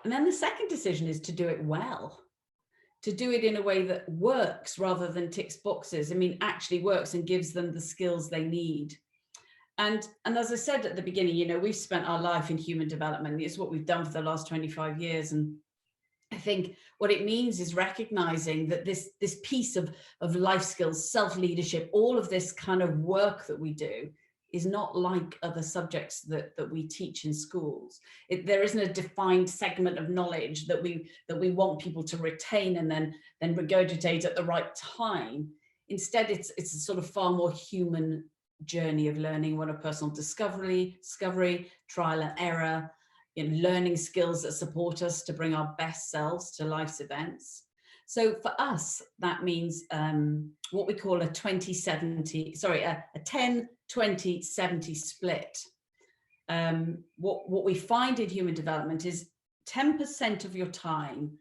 And then the second decision is to do it well, to do it in a way that works rather than ticks boxes. I mean, actually works and gives them the skills they need. And as I said at the beginning, you know, we've spent our life in human development. It's what we've done for the last 25 years. And I think what it means is recognizing that this piece of life skills, self-leadership, all of this kind of work that we do is not like other subjects that we teach in schools. There isn't a defined segment of knowledge that we want people to retain and then regurgitate at the right time. Instead, it's a sort of far more human journey of learning, one of personal discovery, trial and error, in learning skills that support us to bring our best selves to life's events. So for us, that means what we call a 10-20-70 split. What we find in human development is 10% of your time,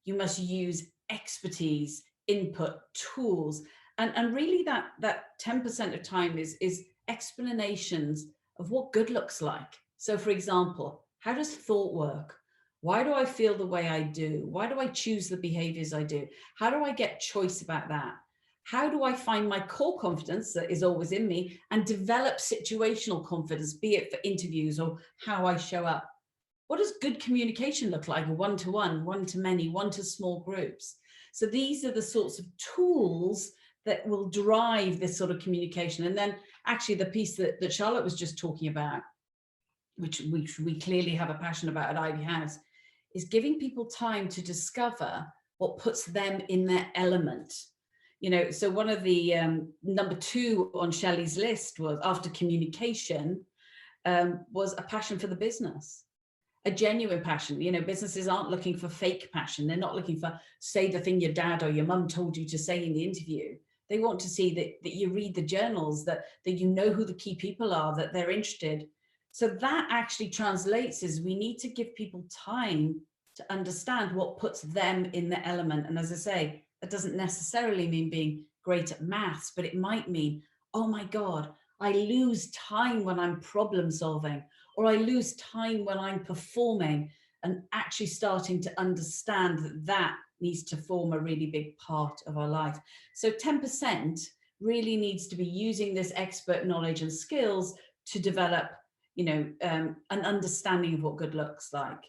you must use expertise, input, tools, and really that 10% of time is explanations of what good looks like. So for example, how does thought work? Why do I feel the way I do? Why do I choose the behaviors I do? How do I get choice about that? How do I find my core confidence that is always in me and develop situational confidence, be it for interviews or how I show up? What does good communication look like? One-to-one, one-to-many, one-to-small groups. So these are the sorts of tools that will drive this sort of communication. And then actually the piece that Charlotte was just talking about, which we clearly have a passion about at Ivy House, is giving people time to discover what puts them in their element. You know, so one of the number 2 on Shelley's list was, after communication, was a passion for the business, a genuine passion. You know, businesses aren't looking for fake passion. They're not looking for say the thing your dad or your mum told you to say in the interview. They want to see that you read the journals, that you know who the key people are, that they're interested. So that actually translates as we need to give people time to understand what puts them in the element. And as I say, that doesn't necessarily mean being great at maths, but it might mean, oh my God, I lose time when I'm problem solving, or I lose time when I'm performing, and actually starting to understand that that needs to form a really big part of our life. So 10% really needs to be using this expert knowledge and skills to develop, you know, an understanding of what good looks like.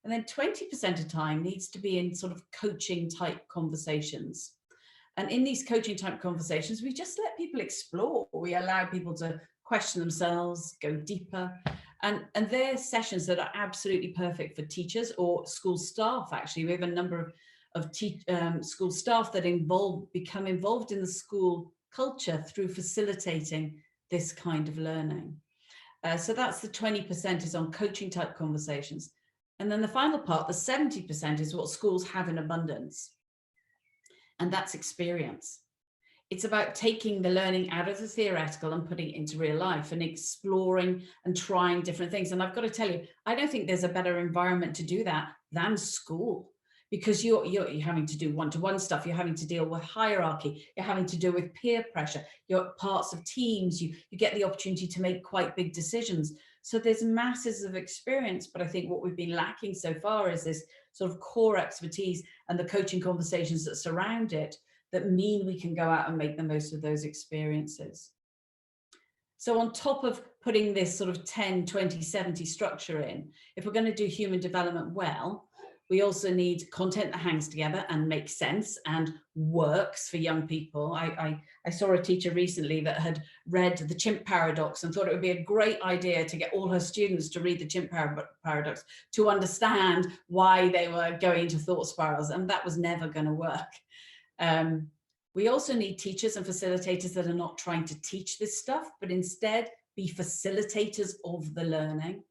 And then 20% of time needs to be in sort of coaching type conversations. And in these coaching type conversations, we just let people explore. We allow people to question themselves, go deeper. And they're sessions that are absolutely perfect for teachers or school staff. Actually, we have a number of school staff that become involved in the school culture through facilitating this kind of learning. So that's the 20% is on coaching type conversations. And then the final part, the 70%, is what schools have in abundance. And that's experience. It's about taking the learning out of the theoretical and putting it into real life and exploring and trying different things. And I've got to tell you, I don't think there's a better environment to do that than school, because you're having to do one-to-one stuff. You're having to deal with hierarchy. You're having to deal with peer pressure. You're parts of teams. You get the opportunity to make quite big decisions. So there's masses of experience, but I think what we've been lacking so far is this sort of core expertise and the coaching conversations that surround it, that mean we can go out and make the most of those experiences. So on top of putting this sort of 10, 20, 70 structure in, if we're going to do human development well, we also need content that hangs together and makes sense and works for young people. I saw a teacher recently that had read The Chimp Paradox and thought it would be a great idea to get all her students to read The Chimp Paradox to understand why they were going into thought spirals, and that was never going to work. We also need teachers and facilitators that are not trying to teach this stuff, but instead be facilitators of the learning.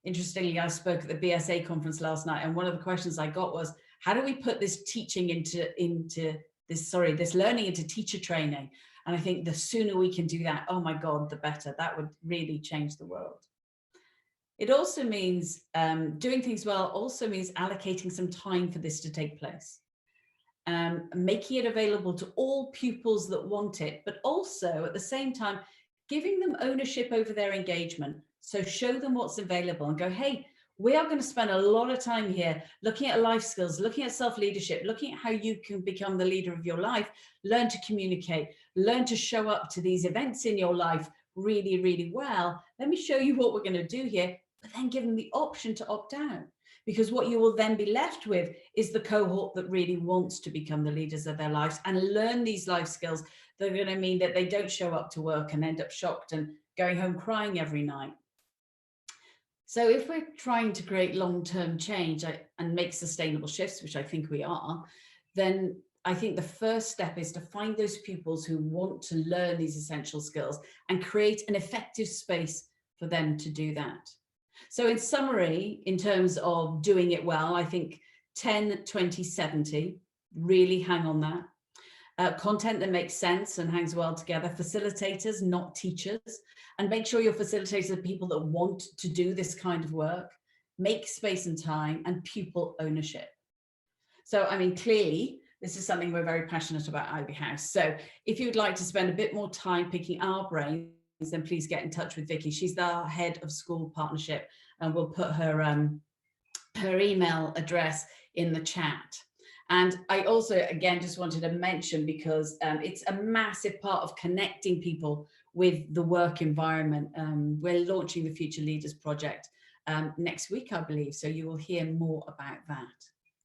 Interestingly, I spoke at the BSA conference last night, and one of the questions I got was, how do we put this teaching this learning into teacher training? And I think the sooner we can do that, oh my God, the better. That would really change the world. It also means doing things well also means allocating some time for this to take place. Making it available to all pupils that want it, but also at the same time, giving them ownership over their engagement. So show them what's available and go, hey, we are going to spend a lot of time here looking at life skills, looking at self-leadership, looking at how you can become the leader of your life, learn to communicate, learn to show up to these events in your life really, really well. Let me show you what we're going to do here, but then give them the option to opt out. Because what you will then be left with is the cohort that really wants to become the leaders of their lives and learn these life skills that are going to mean that they don't show up to work and end up shocked and going home crying every night. So if we're trying to create long-term change and make sustainable shifts, which I think we are, then I think the first step is to find those pupils who want to learn these essential skills and create an effective space for them to do that. So in summary, in terms of doing it well, I think 10, 20, 70, really hang on that. Content that makes sense and hangs well together, facilitators, not teachers, and make sure your facilitators are people that want to do this kind of work, make space and time, and pupil ownership. So, I mean, clearly, this is something we're very passionate about at Ivy House. So if you'd like to spend a bit more time picking our brains, then please get in touch with Vicky. She's the head of school partnership, and we'll put her email address in the chat. And I also, again, just wanted to mention, because it's a massive part of connecting people with the work environment. We're launching the Future Leaders Project next week, I believe. So you will hear more about that.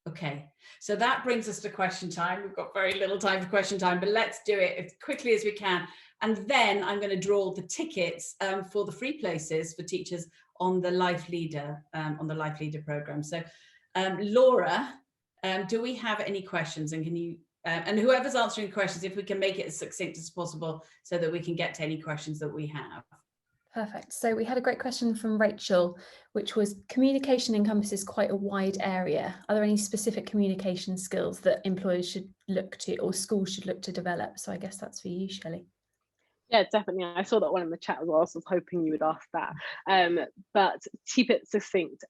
Okay, so that brings us to question time. We've got very little time for question time, but let's do it as quickly as we can. And then I'm going to draw the tickets for the free places for teachers on the Life Leader program. So Laura, do we have any questions? And can you, and whoever's answering questions, if we can make it as succinct as possible so that we can get to any questions that we have. Perfect. So we had a great question from Rachel, which was communication encompasses quite a wide area. Are there any specific communication skills that employers should look to or schools should look to develop? So I guess that's for you, Shelley. Yeah, definitely. I saw that one in the chat as well, so I was hoping you would ask that. But keep it succinct.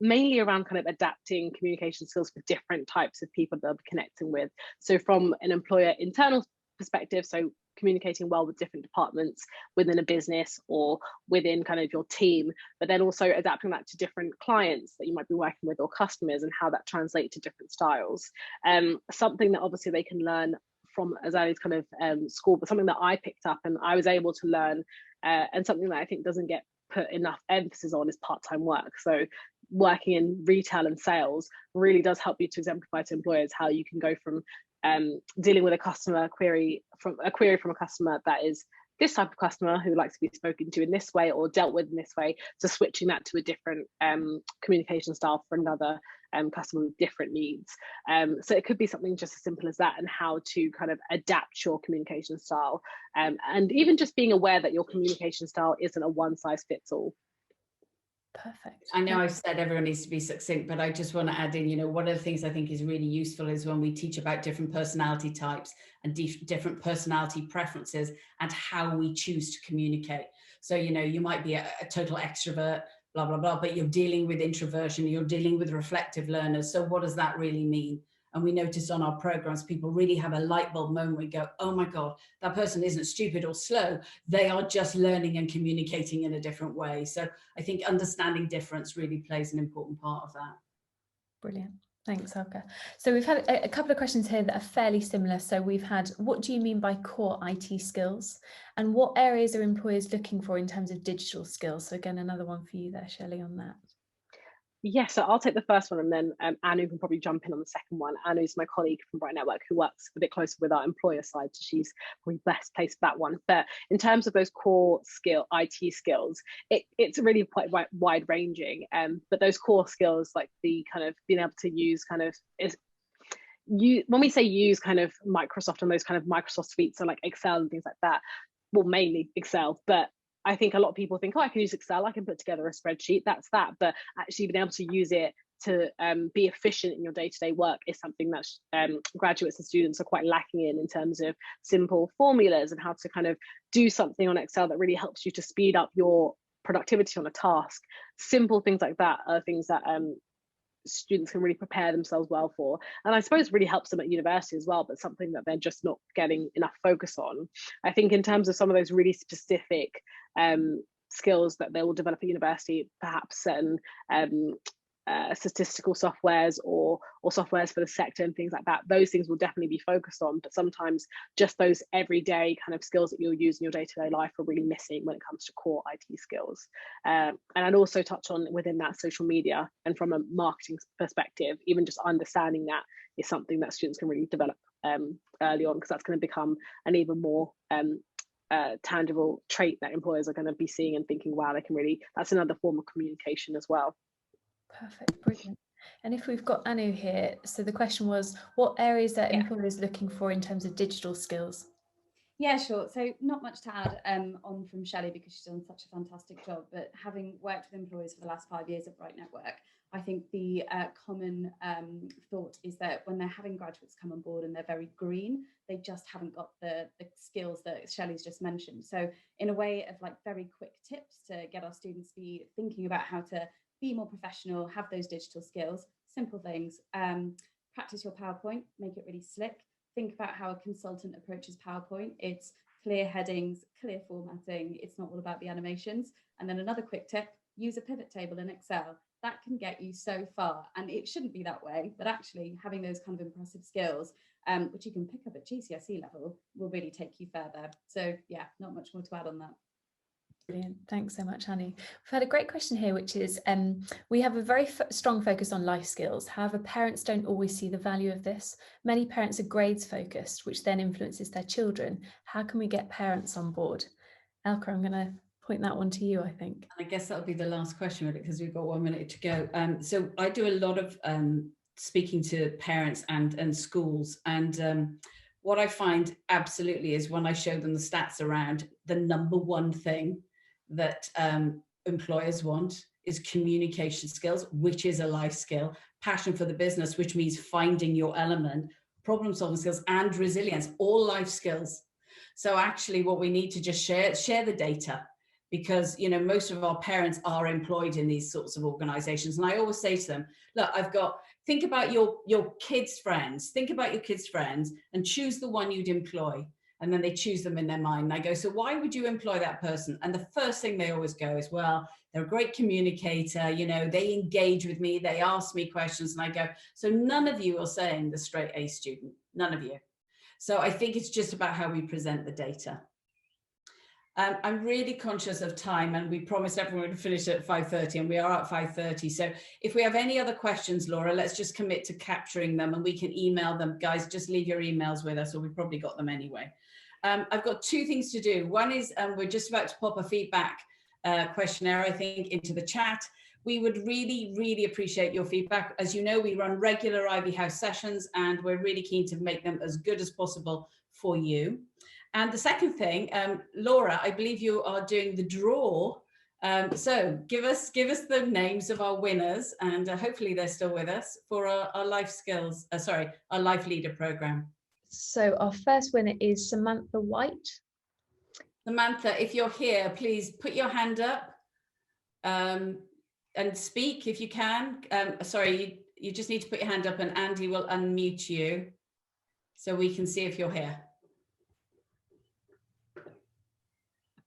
Mainly around kind of adapting communication skills for different types of people they'll be connecting with. So from an employer internal perspective, so communicating well with different departments within a business or within kind of your team, but then also adapting that to different clients that you might be working with or customers and how that translates to different styles. Something that obviously they can learn from as early as kind of school, but something that I picked up and I was able to learn, and something that I think doesn't get put enough emphasis on is part-time work. So working in retail and sales really does help you to exemplify to employers how you can go from dealing with a customer query from a customer that is this type of customer who likes to be spoken to in this way or dealt with in this way, to switching that to a different communication style for another customer with different needs. So it could be something just as simple as that, and how to kind of adapt your communication style, and even just being aware that your communication style isn't a one size fits all. Perfect. I know I've said everyone needs to be succinct, but I just want to add in, you know, one of the things I think is really useful is when we teach about different personality types and different personality preferences and how we choose to communicate. So, you know, you might be a total extrovert, blah, blah, blah, but you're dealing with introversion, you're dealing with reflective learners. So what does that really mean? And we noticed on our programs, people really have a light bulb moment. We go, oh my God, that person isn't stupid or slow. They are just learning and communicating in a different way. So I think understanding difference really plays an important part of that. Brilliant. Thanks, Elka. So we've had a couple of questions here that are fairly similar. So we've had, what do you mean by core IT skills? And what areas are employers looking for in terms of digital skills? So again, another one for you there, Shelley, on that. Yeah, so I'll take the first one, and then Anu can probably jump in on the second one. Anu's my colleague from Bright Network who works a bit closer with our employer side, so she's probably best placed for that one. But in terms of those core IT skills, it's really quite wide ranging. But those core skills, like the kind of being able to use kind of when we say use kind of Microsoft and those kind of Microsoft suites, so like Excel and things like that, well, mainly Excel, but I think a lot of people think, oh, I can use Excel, I can put together a spreadsheet, that's that. But actually being able to use it to be efficient in your day-to-day work is something that graduates and students are quite lacking in terms of simple formulas and how to kind of do something on Excel that really helps you to speed up your productivity on a task. Simple things like that are things that students can really prepare themselves well for, and I suppose really helps them at university as well, but something that they're just not getting enough focus on. I think in terms of some of those really specific skills that they will develop at university, perhaps certain statistical softwares or softwares for the sector and things like that, those things will definitely be focused on, but sometimes just those everyday kind of skills that you'll use in your day-to-day life are really missing when it comes to core IT skills. And I'd also touch on within that social media, and from a marketing perspective, even just understanding that is something that students can really develop early on, because that's going to become an even more tangible trait that employers are going to be seeing and thinking, wow, they can really, that's another form of communication as well. Perfect, brilliant. And if we've got Anu here, so the question was, what areas are employers looking for in terms of digital skills? Yeah, sure. So not much to add on from Shelley, because she's done such a fantastic job. But having worked with employers for the last 5 years at Bright Network, I think the common thought is that when they're having graduates come on board and they're very green, they just haven't got the skills that Shelley's just mentioned. So in a way of like very quick tips to get our students to be thinking about how to be more professional, have those digital skills, simple things. Practice your PowerPoint, make it really slick. Think about how a consultant approaches PowerPoint. It's clear headings, clear formatting. It's not all about the animations. And then another quick tip, use a pivot table in Excel. That can get you so far. And it shouldn't be that way, but actually having those kind of impressive skills, which you can pick up at GCSE level, will really take you further. So yeah, not much more to add on that. Brilliant. Thanks so much, Annie. We've had a great question here, which is, we have a very strong focus on life skills. However, parents don't always see the value of this. Many parents are grades focused, which then influences their children. How can we get parents on board? Elka, I'm going to point that one to you, I think. I guess that'll be the last question, because we've got 1 minute to go. So I do a lot of speaking to parents and schools, and what I find absolutely is when I show them the stats around the number one thing that employers want is communication skills, which is a life skill, passion for the business, which means finding your element, problem solving skills, and resilience, all life skills. So actually what we need to just share the data, because, you know, most of our parents are employed in these sorts of organizations. And I always say to them, look, think about your kids' friends, and choose the one you'd employ. And then they choose them in their mind. And I go, so why would you employ that person? And the first thing they always go is, well, they're a great communicator, you know, they engage with me, they ask me questions. And I go, so none of you are saying the straight A student, none of you. So I think it's just about how we present the data. I'm really conscious of time, and we promised everyone to finish at 5:30, and we are at 5:30. So if we have any other questions, Laura, let's just commit to capturing them, and we can email them. Guys, just leave your emails with us, or we've probably got them anyway. I've got two things to do. One is we're just about to pop a feedback questionnaire, I think, into the chat. We would really, really appreciate your feedback. As you know, we run regular Ivy House sessions, and we're really keen to make them as good as possible for you. And the second thing, Laura, I believe you are doing the draw. So give us the names of our winners, and hopefully they're still with us for our life skills, our life leader program. So our first winner is Samantha White. Samantha, if you're here, please put your hand up and speak if you can. Sorry, you just need to put your hand up, and Andy will unmute you so we can see if you're here.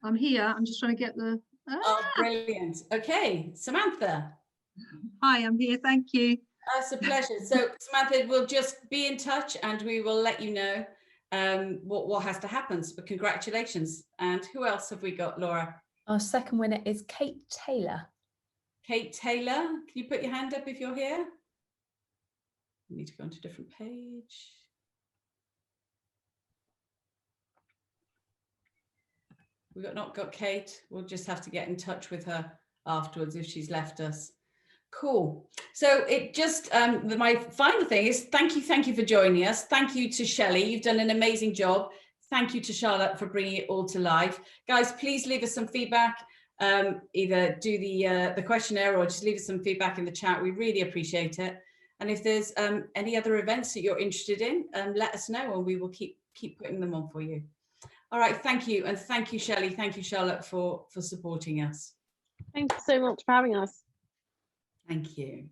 I'm here. I'm just trying to get the... Oh, brilliant. Okay, Samantha. Hi, I'm here. Thank you. It's a pleasure. So Samantha, we'll just be in touch, and we will let you know what has to happen. But congratulations. And who else have we got, Laura? Our second winner is Kate Taylor. Kate Taylor, can you put your hand up if you're here? We need to go onto a different page. We've not got Kate. We'll just have to get in touch with her afterwards if she's left us. Cool. So it just, my final thing is thank you for joining us. Thank you to Shelley. You've done an amazing job. Thank you to Charlotte for bringing it all to life. Guys, please leave us some feedback. Either do the questionnaire or just leave us some feedback in the chat. We really appreciate it. And if there's any other events that you're interested in, let us know, and we will keep putting them on for you. All right, thank you. And thank you, Shelley. Thank you, Charlotte, for supporting us. Thank you so much for having us. Thank you.